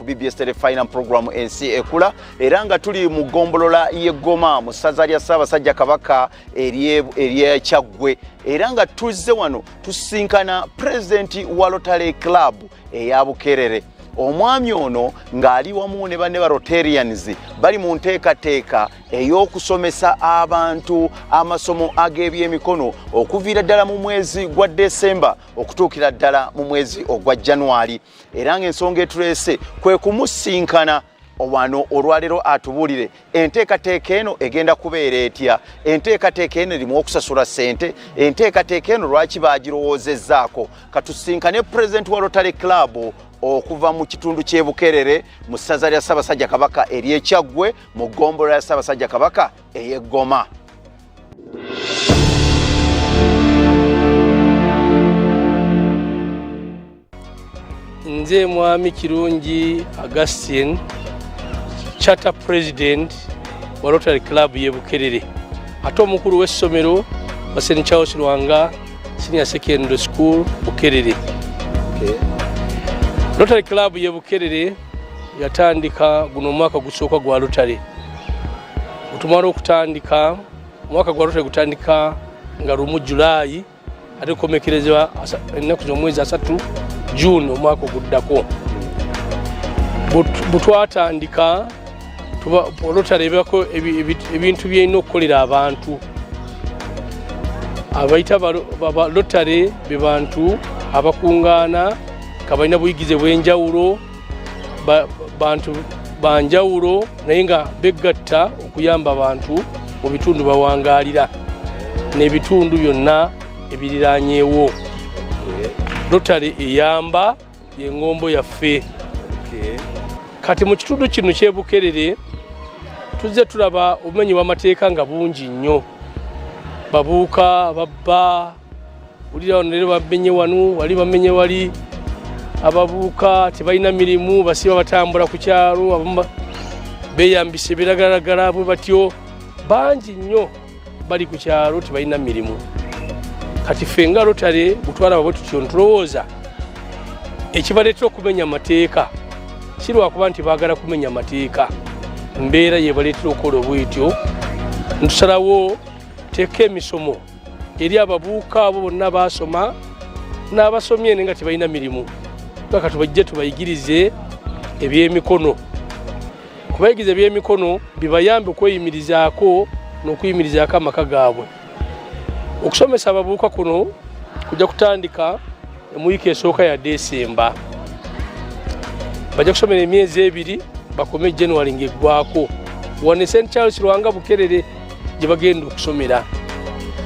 BBS Tele Final Program ensi ekula era nga tuli mu gombolola y'Eggoma mu ssaza lya Ssaabasajja Kabaka eriye Kyaggwe era nga tuzze wano tusinkana President wa Rotary Club eya Bukerere. Omwami ono ng'ali wamu ne banne ba Rotarians bali mu nteekateeka ey'okusomesa abantu amasomo ag'ebyemikono okuviira ddala mu mwezi gwa Desemba okutuukira ddala mu mwezi ogwa January. Era ng'ensonga etuleese kwe kumusinkana wano olwaleero atubuulire enteekateeka eno egenda kubeera etya, enteekateeka eno erimu okusasula ssente, enteekateeka eno lwaki bagirowoozezzaako. Katusinkane President wa Rotary Club okuva mu kitundu ky'e Bukerere mu ssaza lya Ssaabasajja Kabaka ery'e Kyaggwe mu ggombolola ya Ssaabasajja Kabaka ey'Eggoma. Nze Mwami Kirungi Augustine, Charter President wa Rotary Club y'e Bukerere, ate omukulu w'essomero wa St. Charles Lwanga Senior Secondary School Bukerere. Rotary Club y'e Bukerere yatandika guno mwaka gusooka gwa Rotary. Otumala okutandika mwaka gwa Rotary gutandika nga lumu July ate komekerezebwa ennaku z'omwezi 3 June omwaka oguddako. Butwatandika Rotary ebako ebintu by'erina okukolera abantu. Abayita ba Rotary be bantu abakungaana kabalina buyigize bw'enjawulo bantu banjawulo naye nga begatta okuyamba abantu mu bitundu bawangaalira n'ebitundu byonna ebiriraanyeewo. Rotary eyamba y'engombo yaffe. Kati mu kitundu kino ky'e Bukerere tuzze tulaba obumenyi bw'amateeka nga bungi nnyo. Babuuka babba ulira ono leero bamenye wanu wali bamenye wali. Ababuuka tebalina mirimu basiba batambula ku kyalo abamu beeyambise biragalagala bwe batyo bangi nnyo bali ku kyalo tebalina mirimu. Kati ffe nga Rotary butwala bwe tutyo ntulowooza ekibaleetera okumenya amateeka si lwakuba nti baagala kumenya amateeka, mbeera yebaleetera okukola obwetyo. Ntusalawo teeka emisomo eri ababuuka abo bonna baasoma n'abasomye naye nga tebalina mirimu. Kaka tubajje tubayigirize ebyemikono. Kubayigiriza ebyemikono bibayambe okweyimirizaako n'okuyimirizaako amaka gaabwe. Okusomesa ababuuka kuno kujja kutandika mu wiiki esooka ya Desemba. Bajja kusomera emyezi 2 bakome January ng'eggwako. Wano St. Charles Lwanga Bukerere gye bagenda okusomera.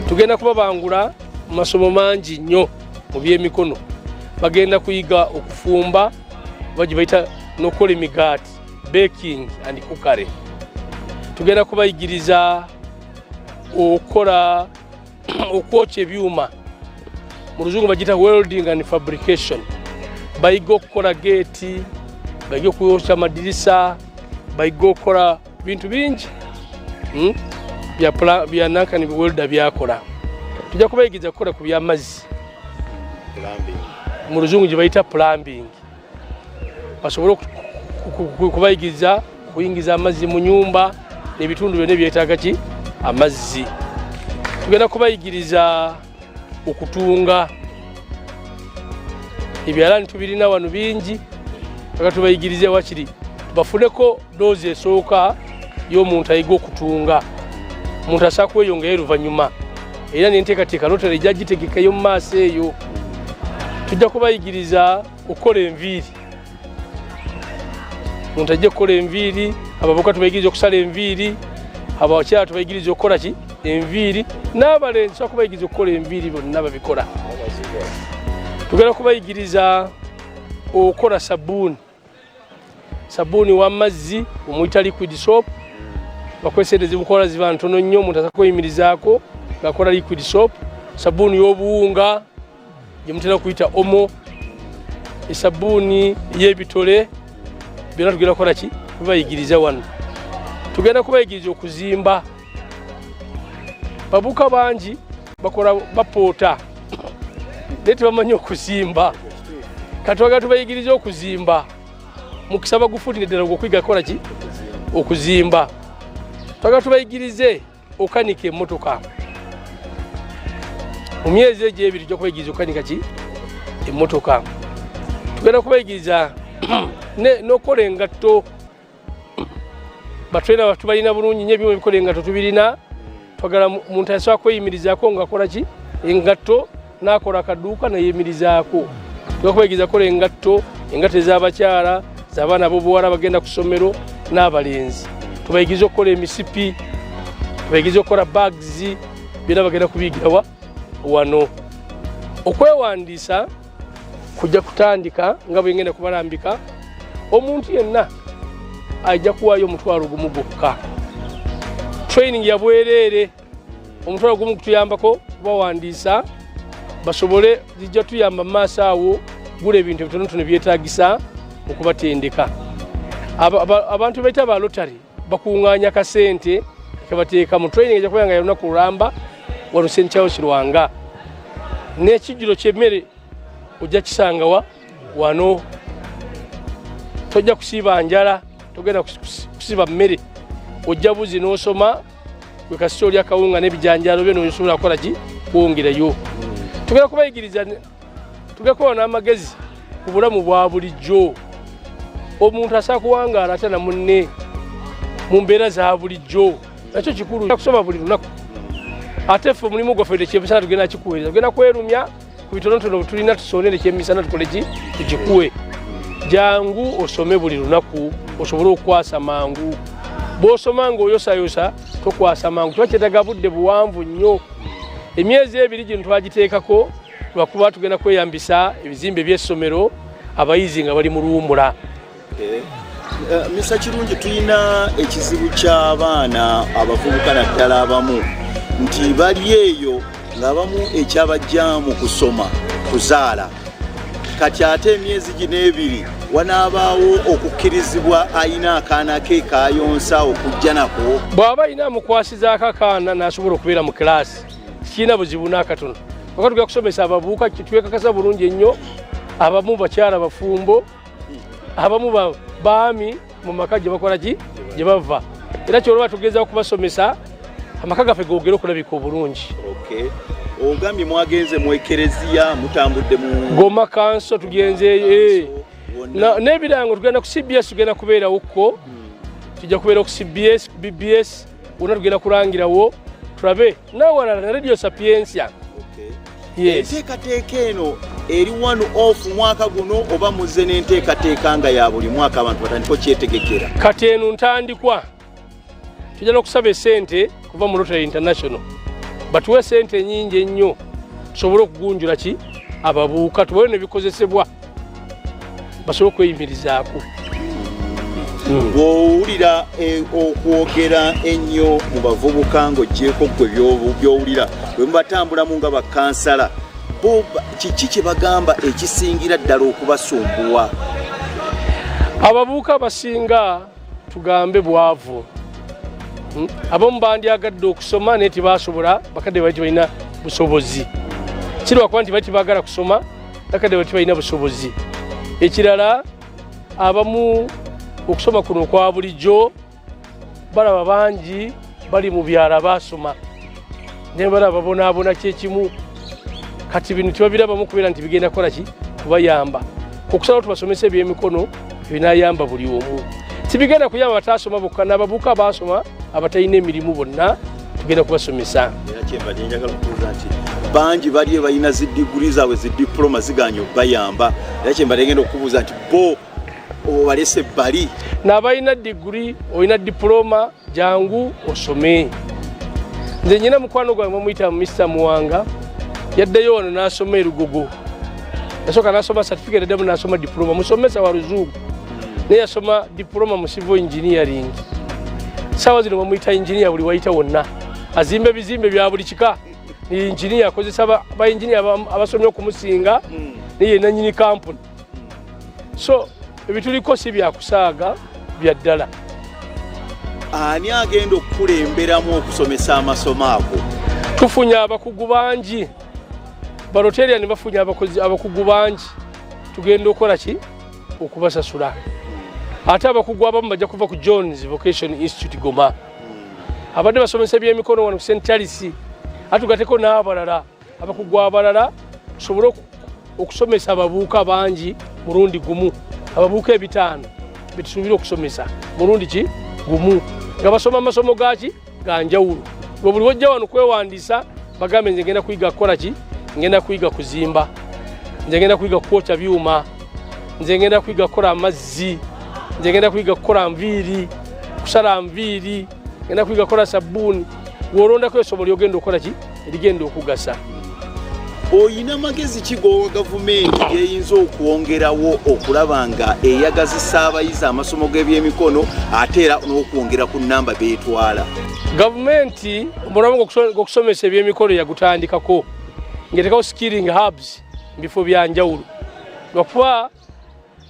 Tugenda kubabangula mu masomo mangi nnyo mu byemikono. Bagenda kuyiga okufumba baje bayita n'okukola emigaati, baking and cookery. Tugenda kubayigiriza okukola okwokya ebyuma mu Luzungu bagita welding and fabrication. Bayiga okukola geeti, bayiga okwokya amadirisa, bayiga okukola bintu bingi bya nankani welder byakola. Tujja kubayigiriza kukola ku by'amazzi, mu Luzungu gye bayita plumbing. Basobole kubayigiriza kuyingiza amazzi mu nyumba n'ebitundu byonna byetaaga ki amazzi. Tugenda kubayigiriza okutunga. Ebyalaani tubirina wano bingi, aga tubayigirize wakiri bafuneko doozi esooka y'omuntu ayiga okutunga. Omuntu asobola kweyongerayo oluvannyuma era n'enteekateeka Rotary ejja gitegekayo mu maaso eyo. Tujja kubayigiriza okukola enviiri. Omuntu ajja kukola enviiri, abavubuka tubayigiriza okusala enviiri, abakyala tubayigiriza okukola ki enviiri, n'abalenzi tusobola kubayigiriza okukola enviiri bonna babikola. Tugenda kubayigiriza okukola sabbuuni. Sabbuuni w'amazzi omuyita liquid soap. Bakwesendezi bukola ziba ntono nnyo, omuntu asobola kweyimirizaako ng'akola liquid soap. Sabbuuni y'obuwunga gye mutera kuyita omo. Esabbuuni y'ebitole byonna tugenda kukola ki tubayigiriza wano. Tugenda kubayigiriza okuzimba. Babuuka bangi bakola bapoota naye tebamanyi okuzimba. Kati twagala tubayigiriza okuzimba. mukisa bagufulire ddala okwiga kola ki okuzimba twagala tubayigirize okanika emmotoka mu myezi egyo ebiri tujja kubayigiriza okanika ki emmotoka tugenda kubayigiriza n'okukola engatto batulina batubalina bulungi nnyo ebimu ebikola engatto tubirina twagala muntu asobola kweyimirizaako ng'akola ki engatto n'akola akaduuka nayemirizaako tugenda kubayigiriza kola engatto ez'abakyala z'abaana b'obuwala bagenda ku ssomero n'abalenzi tubayigiriza okukola emisipi tubayigiriza okukola bags byonna bagenda kubiyigirawa wano okwewandiisa kujja kutandika nga bwe ngenda kubalambika omuntu yenna ajja kuwaayo omutwalo gumu gwokka training ya bwereere omutwalo gumu kutuyambako kubawandiisa basobole zijja tuyamba mu maaso awo gula ebintu ebitonotono byetaagisa okubatendeka abantu baita ba lotary bakuŋŋaanya kasente kebateeka mu training ejja kubanga ya lunaku lulamba wano St. Charles Lwanga n'ekijjulo ky'emmere ojja kisangawa wano tojja kusiiba njala togenda kusiba mmere ojja buzi n'osoma gwe kasita oli akawunga n'ebijanjalo byo nosobola kukola ki kwongerayo tugenda kubayigiriza tugenda kubawa n'amagezi ku bulamu bwa bulijjo omuntu asobola kuwangaala ate na munne mu mbeera za bulijjo nakyo kikulu kusoma buli lunaku ate ffe omulimu gwaffe ekyemisana tugenda kikuweereza tugenda kwerumya ku bitonotono tulina tusonere ekyemisana tukole ki tukikuwe jangu osome buli lunaku osobole okukwasa mangu bw'osoma ng'oyosayosa tokwasa mangu kiba kyetaaga budde buwanvu nnyo emyezi ebiri gino twagiteekako lwakuba tugenda kweyambisa ebizimbe by'essomero abayizi nga bali mu luwummula. Mr. Kirungi tulina ekizibu ky'abaana abavubuka naddala abamu nti bali eyo ng'abamu ekyabajja mu kusoma kuzaala kati ate emyezi gino ebiri wanaabaawo okukkirizibwa ayina akaana ke kaayonsa okujja nako bw'aba ayina amukwasizaako akaana n'asobola okubeera mu kilaasi kirina buzibu n'akatono waka tugenda kusomesa abavubuka kitwekakasa bulungi ennyo abamu bakyala bafumbo abamu baami mu maka gye bakola ki gye bava era kyolaba tugeza okubasomesa amaka gaffe gogera okulabika obulungi. Ogambye mwagenze mu ekereziya mutambudde mu Goma Council tugenzeeyo n'ebirango tugenda ku CBS tugenda kubeerawokko tujja kubeera ku CBS ku BBS wonna tugenda kulangirawo tulabe nawalala na Radio Sapiensia. Enteekateeka eno eri one off mwaka guno oba muzze n'enteekateeka nga ya buli mwaka abantu batandika okyetegekera kati eno ntandikwa tujja n'okusaba esente kuva mu Rotary International batuwe sente nyingi ennyo tusobole okugunjula ki ababuuka tubone nebikozesebwa basobole okweyimirizaako. Bw'owulira okwogera ennyo mu bavubuka ng'oggyeko gwe by'owulira bwe mubatambulamu nga bakansala kiki kye bagamba ekisingira ddala okubasumbuwa? Abavubuka basinga tugambe bwavu abamu bandyagadde okusoma naye tibasobola bakadde bali tibalina busobozi kirwakuba nti bali tibaagala kusoma bakadde bali tibalina busobozi. Ekirala abamu okusoma kuno kwa bulijjo balaba bangi bali mu byala basoma naye balaba bonaabona kyekimu kati bino tibabirabamu kubeera nti bigenda kukola ki kubayamba okusalawo tubasomesa ebyemikono ebinayamba buli omu tibigenda kuyamba bataasoma bokka n'abavubuka basoma abatalina emirimu bonna tugenda kubasomesa. Era kyembadde njagala okubuuza nti bangi bali balina zidiguli zaabwe zidiploma ziganye okubayamba era kyembadde ngenda okubuuza nti bo obalese bali n'abalina diguli olina diploma jangu osome. Nze nyina mukwano gwange bamuyita Mr. Muwanga yaddeyo wano n'asoma erugogo yasooka n'asoma certificate addamu n'asoma diploma musomesa wa Luzungu naye yasoma diploma mu civil engineering. Saawa zino bamuyita engineer buli wayita wonna azimba ebizimbe bya buli kika ni engineer akozesa ba engineer abasomye okumusinga naye nannyini kampuni so ebituliko si byakusaaga bya ddala. Ani agenda okukulemberamu okusomesa amasomo ago? Tufunye abakugu bangi Barotarian bafunye abakugu bangi tugenda okukola ki okubasasula ate abakugu abamu bajja kuva ku Jones Vocation Institute Goma abadde basomesa ebyemikono wano ku St. Charles atugateko n'abalala abakugu abalala tusobole okusomesa ababuuka bangi mulundi gumu ababuuka 5 betusuubira okusomesa mulundi ki gumu nga basoma amasomo gaki ganjawulo buli wajja wano kwewandiisa bagambe nze ngenda kuyiga kukola ki ngenda kuyiga kuzimba nze ngenda kuyiga kwokya byuma nze ngenda kuyiga kukola amazzi nze ngenda kuyiga kukola nviiri kusala nviiri ngenda kuyiga kukola sabbuuni w'olondako essomo ly'ogenda okukola ki erigenda okugasa. Oyina magezi ki g'owa gavumenti geyinza okwongerawo okulaba nga eyagazisa abayizi amasomo g'ebyemikono ate era n'okwongera ku nnamba beetwala? Gavumenti omulamwa gw'okusomesa ebyemikono yagutandikako ng'etekawo skilling hubs mu bifo bya njawulo lwakuba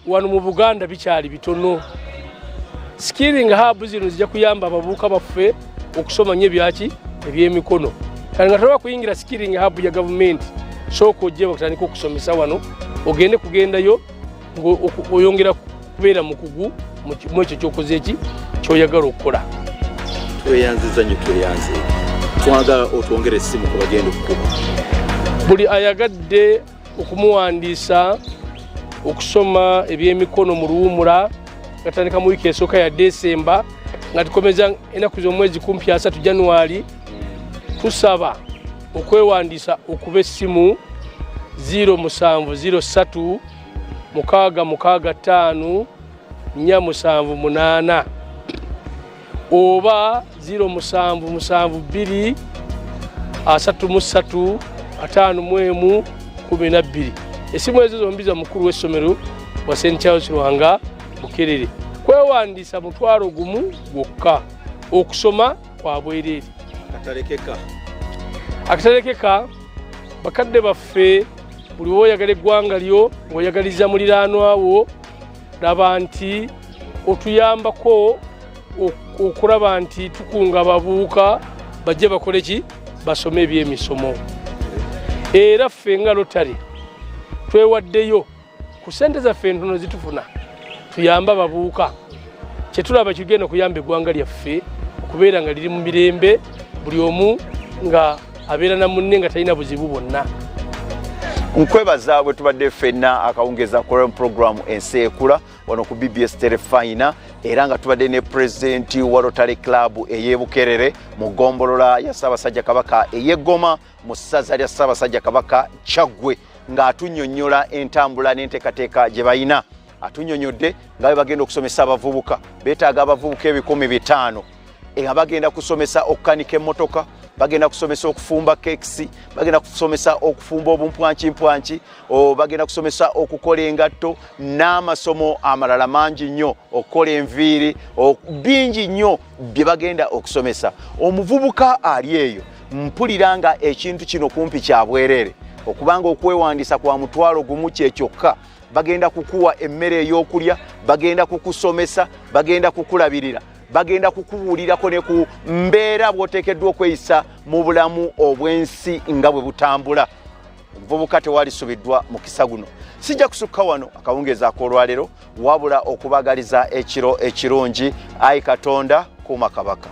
wano mu Buganda bikyali bitono. Skilling hubs zino zijja kuyamba abavubuka baffe okusoma nnyo ebyaki ebyemikono kale nga toba kuyingira skilling hub ya gavumenti sooka ojje bakutandika okusomesa wano ogende kugendayo oyongera kubeera mukugu mu ekyo kyokoze eki kyoyagala okukola. Tweyanziza nnyo tweyanze twagala otwongere essimu ku bagenda okukuba buli ayagadde okumuwandiisa okusoma ebyemikono mu luwumula gatandika mu wiiki esooka ya Desemba nga tukomeza ennaku z'omwezi kumpi 3 January tusaba okwewandiisa okuba essimu 0703 665 478 oba 0772 33 51 12. Essimu ezo zombi za mukulu w'essomero wa St. Charles Lwanga Bukerere. Kwewandiisa mutwalo gumu gwokka okusoma kwa bwereere. Akatalekeka bakadde baffe buli woyagala eggwanga lyo ng'oyagaliza muliraanwa wo laba nti otuyambako okulaba nti tukunga ababuuka bajje bakole ki basome ebyemisomo. Era ffe nga Rotary twewaddeyo ku ssente zaffe entono zitufuna tuyamba ababuuka kyetulaba kigenda kuyamba eggwanga lyaffe okubeera nga liri mu mirembe buli omu nga abeera na munne nga talina buzibu bwonna. Nkwebaza bwe tubadde ffenna akawungeza Korean program ensi ekula wano ku BBS Terefayina era nga tubadde ne Pulezidenti wa Rotary Club ey'e Bukerere mu ggombolola ya Ssaabasajja Kabaka ey'e Goma mu ssaza lya Ssaabasajja Kabaka Kyaggwe ng'atunnyonnyola entambula n'enteekateeka gye bayina. Atunnyonnyodde nga bwe bagenda okusomesa abavubuka beetaaga abavubuka 500 nga bagenda kusomesa okukanika emmotoka bagenda kusomesa okufumba kekisi bagenda kusomesa okufumba obumpwanki bagenda kusomesa okukola engatto n'amasomo amalala mangi nnyo okukola enviiri bingi nnyo bye bagenda okusomesa. Omuvubuka ali eyo mpulira nga ekintu kino kumpi kya bwereere okubanga okwewandiisa kwa mutwalo gumu kyekyoka bagenda kukuwa emmere ey'okulya bagenda kukusomesa bagenda kukulabirira bagenda kukubuulirako ne ku mbeera bw'oteekeddwa okweyisa mu bulamu obw'ensi nga bwe butambula. Omuvubuka tewalisubiddwa mukisa guno. Sijja kusukka wano akawungeeza ak'olwaleero wabula okubagaliza ekiro ekirungi. Ayi Katonda kuuma Kabaka.